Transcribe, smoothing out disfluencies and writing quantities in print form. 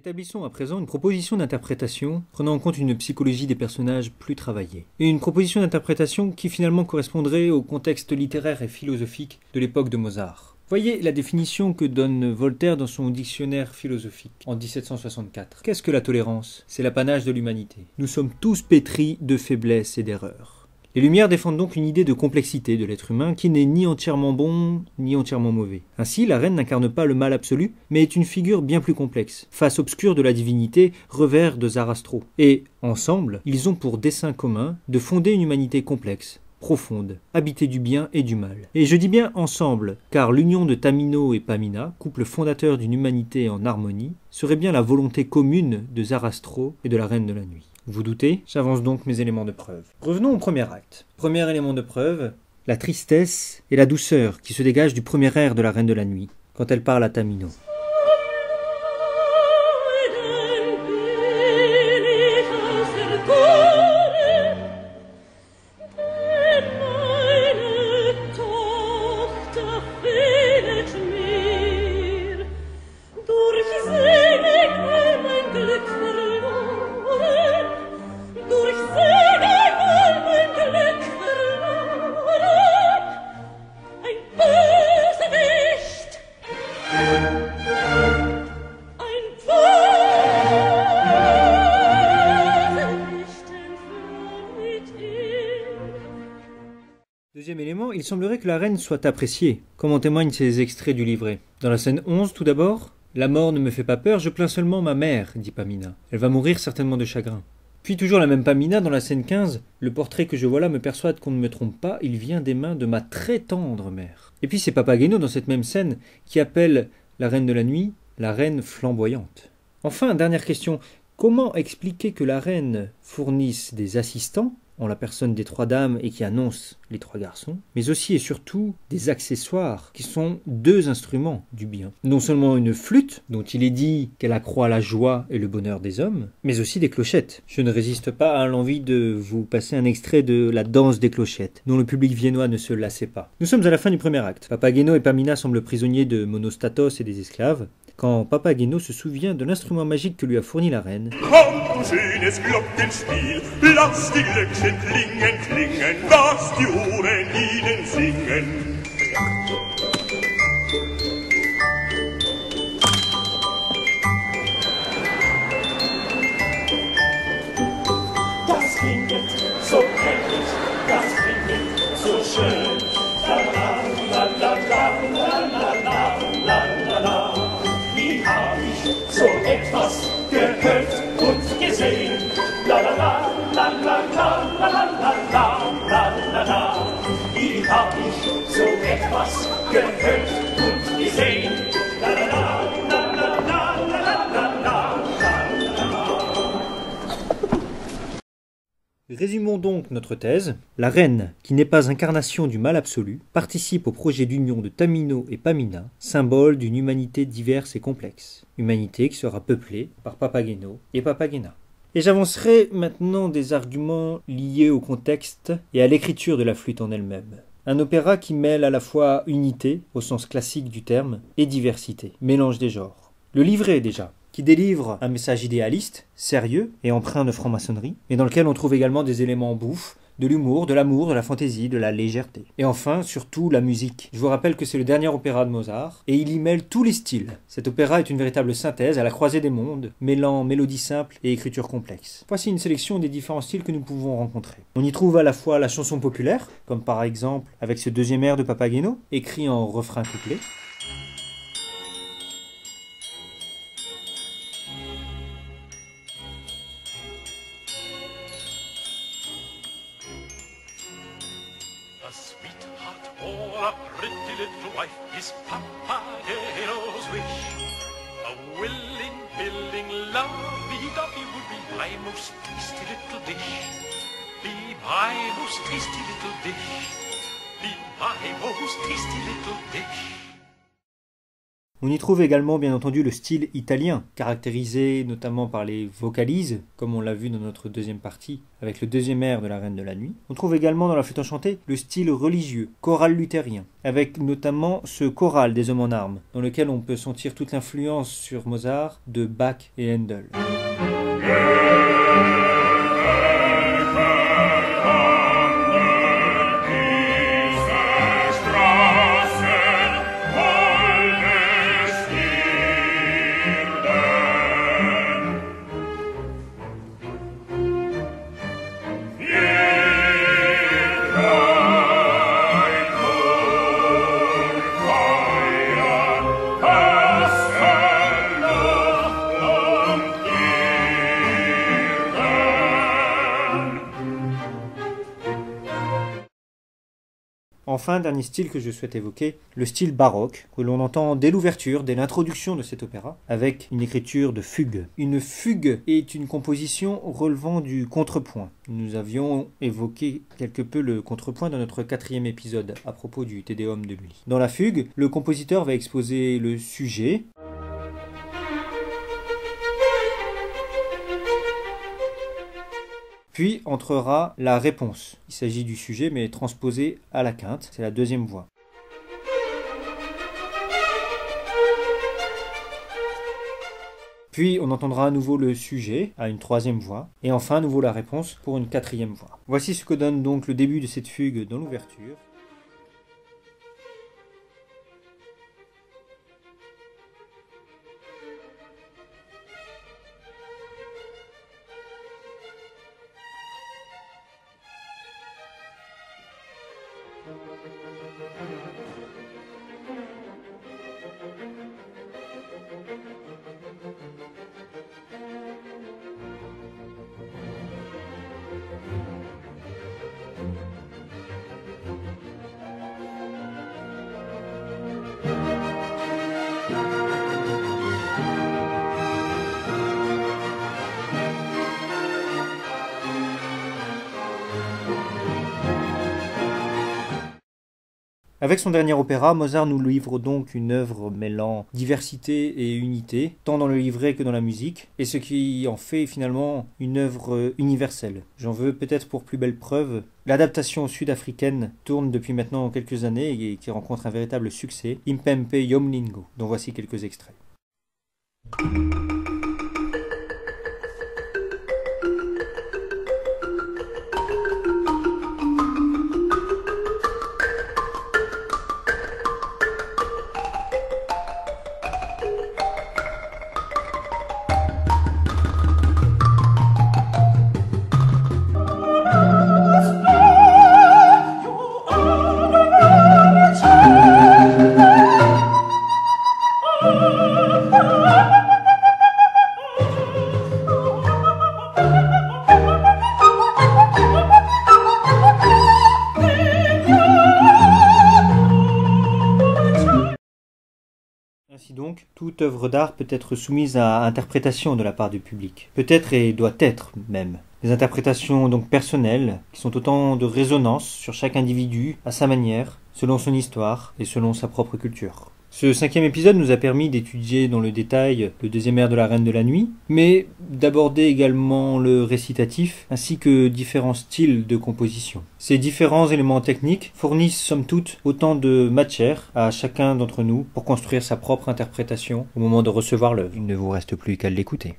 Établissons à présent une proposition d'interprétation prenant en compte une psychologie des personnages plus travaillée. Et une proposition d'interprétation qui finalement correspondrait au contexte littéraire et philosophique de l'époque de Mozart. Voyez la définition que donne Voltaire dans son dictionnaire philosophique en 1764. Qu'est-ce que la tolérance? C'est l'apanage de l'humanité. Nous sommes tous pétris de faiblesses et d'erreurs. Les Lumières défendent donc une idée de complexité de l'être humain qui n'est ni entièrement bon ni entièrement mauvais. Ainsi, la reine n'incarne pas le mal absolu, mais est une figure bien plus complexe, face obscure de la divinité, revers de Zarastro. Et, ensemble, ils ont pour dessein commun de fonder une humanité complexe, profonde, habitée du bien et du mal. Et je dis bien ensemble, car l'union de Tamino et Pamina, couple fondateur d'une humanité en harmonie, serait bien la volonté commune de Zarastro et de la Reine de la Nuit. Vous doutez? J'avance donc mes éléments de preuve. Revenons au premier acte. Premier élément de preuve, la tristesse et la douceur qui se dégagent du premier air de la Reine de la Nuit, quand elle parle à Tamino. Deuxième élément, il semblerait que la reine soit appréciée, comme en témoignent ces extraits du livret. Dans la scène 11, tout d'abord, « La mort ne me fait pas peur, je plains seulement ma mère, dit Pamina. Elle va mourir certainement de chagrin. » Puis toujours la même Pamina, dans la scène 15, « Le portrait que je vois là me persuade qu'on ne me trompe pas, il vient des mains de ma très tendre mère. » Et puis c'est Papageno, dans cette même scène, qui appelle la Reine de la Nuit la reine flamboyante. Enfin, dernière question, comment expliquer que la reine fournisse des assistants en la personne des trois dames et qui annonce les trois garçons, mais aussi et surtout des accessoires qui sont deux instruments du bien. Non seulement une flûte, dont il est dit qu'elle accroît la joie et le bonheur des hommes, mais aussi des clochettes. Je ne résiste pas à l'envie de vous passer un extrait de la danse des clochettes, dont le public viennois ne se lassait pas. Nous sommes à la fin du premier acte. Papageno et Pamina semblent prisonniers de Monostatos et des esclaves, quand Papageno se souvient de l'instrument magique que lui a fourni la reine. Komm, schönes Glockenspiel, lass die Glöckchen klingen, klingen, lass die Ohren ihnen singen. Das klingt so herrlich, das klingt so schön. La la la la la la la la la la. Wie hab ich so etwas gehört und gesehen? La la la la la la la la la la la la. Wie hab ich so etwas gehört und gesehen? La la la la la la la la la la. Résumons donc notre thèse. La reine, qui n'est pas incarnation du mal absolu, participe au projet d'union de Tamino et Pamina, symbole d'une humanité diverse et complexe. Humanité qui sera peuplée par Papageno et Papagena. Et j'avancerai maintenant des arguments liés au contexte et à l'écriture de la flûte en elle-même. Un opéra qui mêle à la fois unité, au sens classique du terme, et diversité, mélange des genres. Le livret déjà, qui délivre un message idéaliste, sérieux et empreint de franc-maçonnerie, mais dans lequel on trouve également des éléments bouffe, de l'humour, de l'amour, de la fantaisie, de la légèreté. Et enfin, surtout, la musique. Je vous rappelle que c'est le dernier opéra de Mozart, et il y mêle tous les styles. Cet opéra est une véritable synthèse à la croisée des mondes, mêlant mélodie simple et écriture complexe. Voici une sélection des différents styles que nous pouvons rencontrer. On y trouve à la fois la chanson populaire, comme par exemple avec ce deuxième air de Papageno, écrit en refrain couplé. A pretty little wife is Papageno's wish. A willing, willing, lovey-dovey would be my most tasty little dish. Be my most tasty little dish. Be my most tasty little dish. On y trouve également bien entendu le style italien, caractérisé notamment par les vocalises, comme on l'a vu dans notre deuxième partie, avec le deuxième air de la Reine de la Nuit. On trouve également dans la flûte enchantée le style religieux, choral luthérien, avec notamment ce choral des hommes en armes, dans lequel on peut sentir toute l'influence sur Mozart de Bach et Handel. Enfin, dernier style que je souhaite évoquer, le style baroque, que l'on entend dès l'ouverture, dès l'introduction de cet opéra, avec une écriture de fugue. Une fugue est une composition relevant du contrepoint. Nous avions évoqué quelque peu le contrepoint dans notre 4e épisode, à propos du Te Deum de Lully. Dans la fugue, le compositeur va exposer le sujet, puis entrera la réponse. Il s'agit du sujet, mais transposé à la quinte. C'est la deuxième voix. Puis on entendra à nouveau le sujet à une troisième voix. Et enfin à nouveau la réponse pour une quatrième voix. Voici ce que donne donc le début de cette fugue dans l'ouverture. Avec son dernier opéra, Mozart nous livre donc une œuvre mêlant diversité et unité, tant dans le livret que dans la musique, et ce qui en fait finalement une œuvre universelle. J'en veux peut-être pour plus belle preuve l'adaptation sud-africaine tourne depuis maintenant quelques années et qui rencontre un véritable succès, Impempe Yomlingo, dont voici quelques extraits. Ainsi donc, toute œuvre d'art peut être soumise à interprétation de la part du public. Peut-être et doit être même. Des interprétations donc personnelles, qui sont autant de résonances sur chaque individu, à sa manière, selon son histoire et selon sa propre culture. Ce 5e épisode nous a permis d'étudier dans le détail le deuxième air de la Reine de la Nuit, mais d'aborder également le récitatif, ainsi que différents styles de composition. Ces différents éléments techniques fournissent somme toute autant de matière à chacun d'entre nous pour construire sa propre interprétation au moment de recevoir l'œuvre. Il ne vous reste plus qu'à l'écouter.